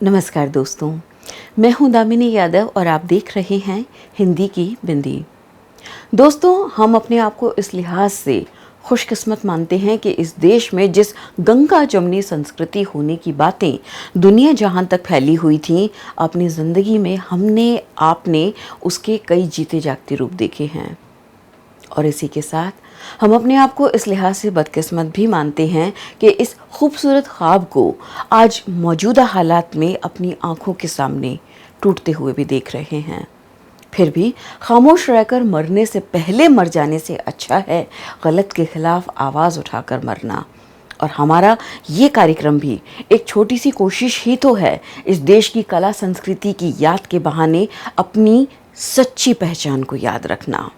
नमस्कार दोस्तों, मैं हूं दामिनी यादव और आप देख रहे हैं हिंदी की बिंदी। दोस्तों, हम अपने आप को इस लिहाज से खुशकिस्मत मानते हैं कि इस देश में जिस गंगा जमुनी संस्कृति होने की बातें दुनिया जहां तक फैली हुई थी, अपनी ज़िंदगी में हमने आपने उसके कई जीते जागते रूप देखे हैं। और इसी के साथ हम अपने आप को इस लिहाज से बदकिस्मत भी मानते हैं कि इस खूबसूरत ख्वाब को आज मौजूदा हालात में अपनी आंखों के सामने टूटते हुए भी देख रहे हैं। फिर भी खामोश रहकर मरने से पहले मर जाने से अच्छा है गलत के खिलाफ आवाज़ उठाकर मरना। और हमारा ये कार्यक्रम भी एक छोटी सी कोशिश ही तो है, इस देश की कला संस्कृति की याद के बहाने अपनी सच्ची पहचान को याद रखना।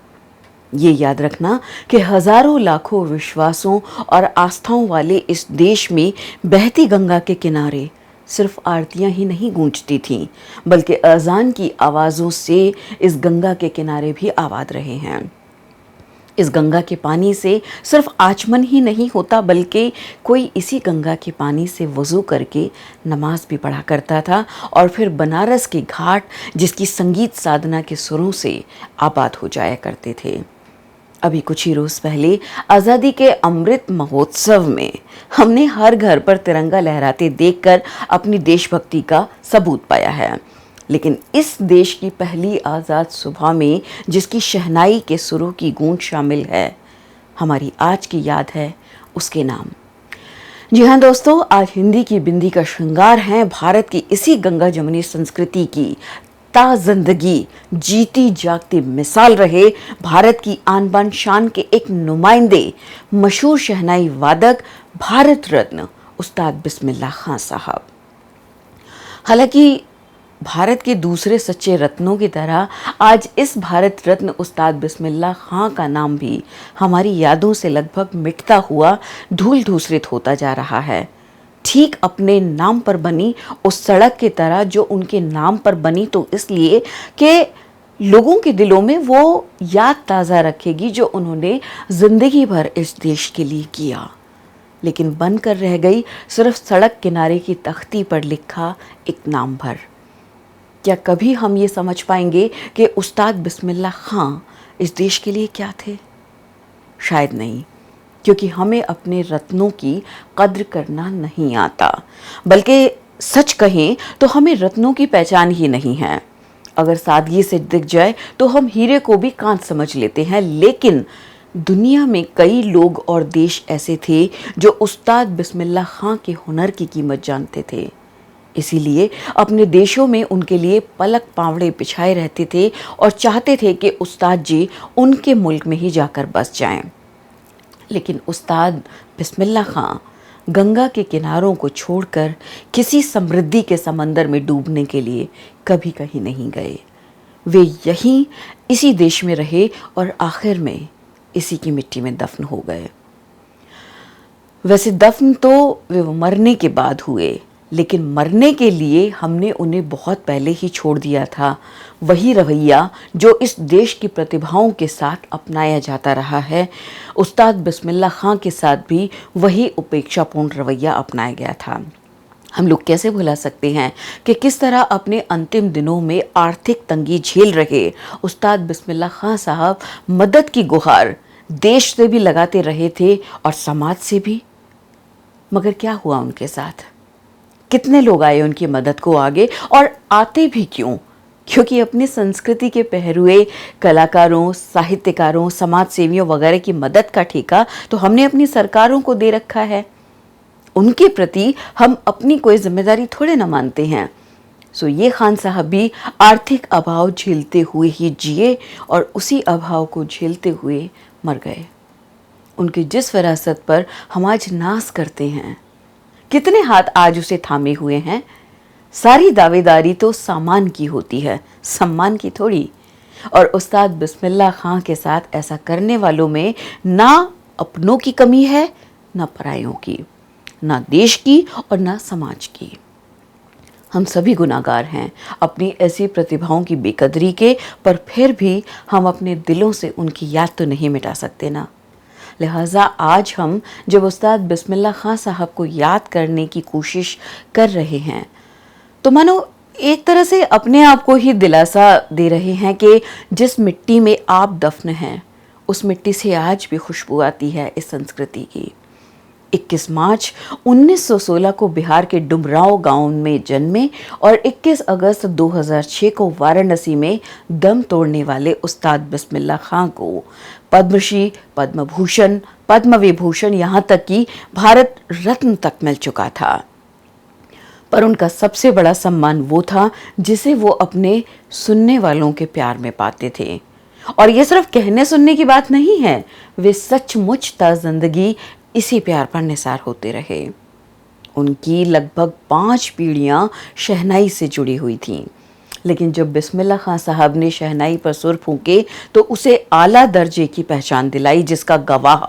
ये याद रखना कि हजारों लाखों विश्वासों और आस्थाओं वाले इस देश में बहती गंगा के किनारे सिर्फ आरतियां ही नहीं गूंजती थीं, बल्कि अजान की आवाज़ों से इस गंगा के किनारे भी आबाद रहे हैं। इस गंगा के पानी से सिर्फ आचमन ही नहीं होता, बल्कि कोई इसी गंगा के पानी से वज़ू करके नमाज भी पढ़ा करता था और फिर बनारस के घाट जिसकी संगीत साधना के सुरों से आबाद हो जाया करते थे। अभी कुछ ही रोज़ पहले आज़ादी के अमृत महोत्सव में हमने हर घर पर तिरंगा लहराते देखकर अपनी देशभक्ति का सबूत पाया है। लेकिन इस देश की पहली आज़ाद सुबह में जिसकी शहनाई के सुरों की गूंज शामिल है, हमारी आज की याद है उसके नाम। जी हाँ दोस्तों, आज हिंदी की बिंदी का श्रृंगार है भारत की इसी गंगा जमुनी संस्कृति की ताज़िंदगी जीती जागती मिसाल रहे भारत की आन बान शान के एक नुमाइंदे, मशहूर शहनाई वादक, भारत रत्न उस्ताद बिस्मिल्लाह खां साहब। हालांकि भारत के दूसरे सच्चे रत्नों की तरह आज इस भारत रत्न उस्ताद बिस्मिल्लाह खां का नाम भी हमारी यादों से लगभग मिटता हुआ धूल धूसरित होता जा रहा है। ठीक अपने नाम पर बनी उस सड़क की तरह जो उनके नाम पर बनी तो इसलिए कि लोगों के दिलों में वो याद ताज़ा रखेगी जो उन्होंने ज़िंदगी भर इस देश के लिए किया, लेकिन बनकर रह गई सिर्फ सड़क किनारे की तख्ती पर लिखा एक नाम भर। क्या कभी हम ये समझ पाएंगे कि उस्ताद बिस्मिल्लाह खां इस देश के लिए क्या थे? शायद नहीं, क्योंकि हमें अपने रत्नों की कद्र करना नहीं आता, बल्कि सच कहें तो हमें रत्नों की पहचान ही नहीं है। अगर सादगी से दिख जाए तो हम हीरे को भी कांच समझ लेते हैं, लेकिन दुनिया में कई लोग और देश ऐसे थे जो उस्ताद बिस्मिल्लाह खां के हुनर की कीमत जानते थे, इसीलिए अपने देशों में उनके लिए पलक पावड़े बिछाए रहते थे और चाहते थे कि उस्ताद जी उनके मुल्क में ही जाकर बस जाएं। लेकिन उस्ताद बिस्मिल्लाह खां गंगा के किनारों को छोड़कर किसी समृद्धि के समंदर में डूबने के लिए कभी कहीं नहीं गए। वे यहीं इसी देश में रहे और आखिर में इसी की मिट्टी में दफन हो गए। वैसे दफन तो वे मरने के बाद हुए, लेकिन मरने के लिए हमने उन्हें बहुत पहले ही छोड़ दिया था। वही रवैया जो इस देश की प्रतिभाओं के साथ अपनाया जाता रहा है, उस्ताद बिस्मिल्लाह खां के साथ भी वही उपेक्षापूर्ण रवैया अपनाया गया था। हम लोग कैसे भुला सकते हैं कि किस तरह अपने अंतिम दिनों में आर्थिक तंगी झेल रहे उस्ताद बिस्मिल्लाह खां साहब मदद की गुहार देश से भी लगाते रहे थे और समाज से भी। मगर क्या हुआ उनके साथ? कितने लोग आए उनकी मदद को आगे, और आते भी क्यों? क्योंकि अपनी संस्कृति के पहरुए कलाकारों, साहित्यकारों, समाज सेवियों वगैरह की मदद का ठेका तो हमने अपनी सरकारों को दे रखा है। उनके प्रति हम अपनी कोई जिम्मेदारी थोड़े ना मानते हैं। सो ये खान साहब भी आर्थिक अभाव झेलते हुए ही जिए और उसी अभाव को झेलते हुए मर गए। उनकी जिस विरासत पर हम आज नाज करते हैं, कितने हाथ आज उसे थामे हुए हैं। सारी दावेदारी तो सामान की होती है, सम्मान की थोड़ी। और उस्ताद बिस्मिल्लाह खां के साथ ऐसा करने वालों में ना अपनों की कमी है, ना परायों की, ना देश की और ना समाज की। हम सभी गुनाहगार हैं अपनी ऐसी प्रतिभाओं की बेकदरी के, पर फिर भी हम अपने दिलों से उनकी याद तो नहीं मिटा सकते ना। लिहाजा आज हम जब उस्ताद बिस्मिल्लाह खां साहब को याद करने की कोशिश कर रहे हैं, तो मानो एक तरह से अपने आप को ही दिलासा दे रहे हैं कि जिस मिट्टी में आप दफन हैं उस मिट्टी से आज भी खुशबू आती है इस संस्कृति की। 21 मार्च 1916 को बिहार के डुमरांव गांव में जन्मे और 21 अगस्त 2006 को वाराणसी में दम तोड़ने वाले उस्ताद बिस्मिल्लाह खां को पद्मश्री, पद्म भूषण, पद्म विभूषण, यहाँ तक कि भारत रत्न तक मिल चुका था। पर उनका सबसे बड़ा सम्मान वो था जिसे वो अपने सुनने वालों के प्यार में पाते थे। और ये सिर्फ कहने सुनने की बात नहीं है, वे सचमुच जिंदगी इसी प्यार पर निसार होते रहे। उनकी लगभग 5 पीढ़ियां शहनाई से जुड़ी हुई थीं। लेकिन जब बिस्मिल्लाह खां साहब ने शहनाई पर सुर फूंके तो उसे आला दर्जे की पहचान दिलाई, जिसका गवाह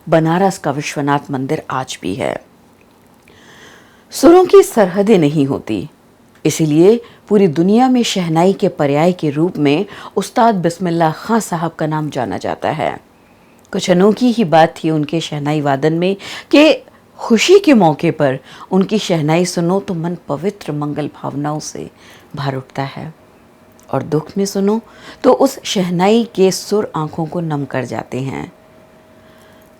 बनारस का विश्वनाथ मंदिर आज भी है। सुरों की सरहदें नहीं होती, इसीलिए पूरी दुनिया में शहनाई के पर्याय के रूप में उस्ताद बिस्मिल्लाह खां साहब का नाम जाना जाता है। कुछ अनोखी ही बात थी उनके शहनाई वादन में कि खुशी के मौके पर उनकी शहनाई सुनो तो मन पवित्र मंगल भावनाओं से भर उठता है, और दुख में सुनो तो उस शहनाई के सुर आंखों को नम कर जाते हैं।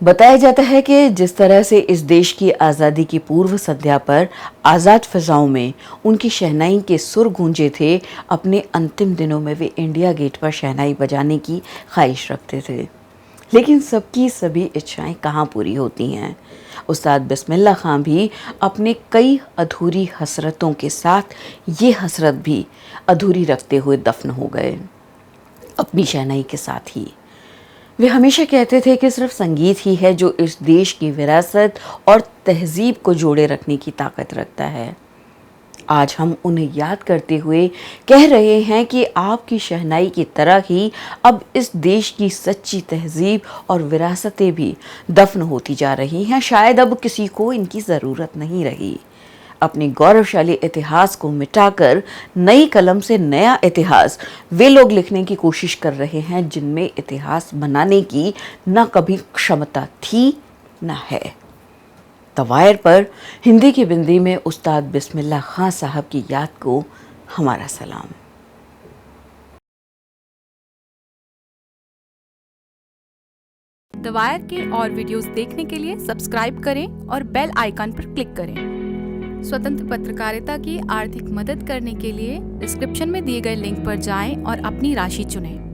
बताया जाता है कि जिस तरह से इस देश की आज़ादी की पूर्व संध्या पर आज़ाद फिजाओं में उनकी शहनाई के सुर गूंजे थे, अपने अंतिम दिनों में वे इंडिया गेट पर शहनाई बजाने की ख्वाहिश रखते थे। लेकिन सबकी सभी इच्छाएं कहाँ पूरी होती हैं। उस्ताद बिस्मिल्लाह खां भी अपने कई अधूरी हसरतों के साथ ये हसरत भी अधूरी रखते हुए दफन हो गए अपनी शहनाई के साथ ही। वे हमेशा कहते थे कि सिर्फ संगीत ही है जो इस देश की विरासत और तहजीब को जोड़े रखने की ताकत रखता है। आज हम उन्हें याद करते हुए कह रहे हैं कि आपकी शहनाई की तरह ही अब इस देश की सच्ची तहजीब और विरासतें भी दफन होती जा रही हैं। शायद अब किसी को इनकी ज़रूरत नहीं रही। अपने गौरवशाली इतिहास को मिटाकर नई कलम से नया इतिहास वे लोग लिखने की कोशिश कर रहे हैं जिनमें इतिहास बनाने की न कभी क्षमता थी न है। द वायर पर हिंदी की बिंदी में उस्ताद बिस्मिल्लाह खां साहब की याद को हमारा सलाम। द वायर के और वीडियोस देखने के लिए सब्सक्राइब करें और बेल आइकन पर क्लिक करें। स्वतंत्र पत्रकारिता की आर्थिक मदद करने के लिए डिस्क्रिप्शन में दिए गए लिंक पर जाएं और अपनी राशि चुनें।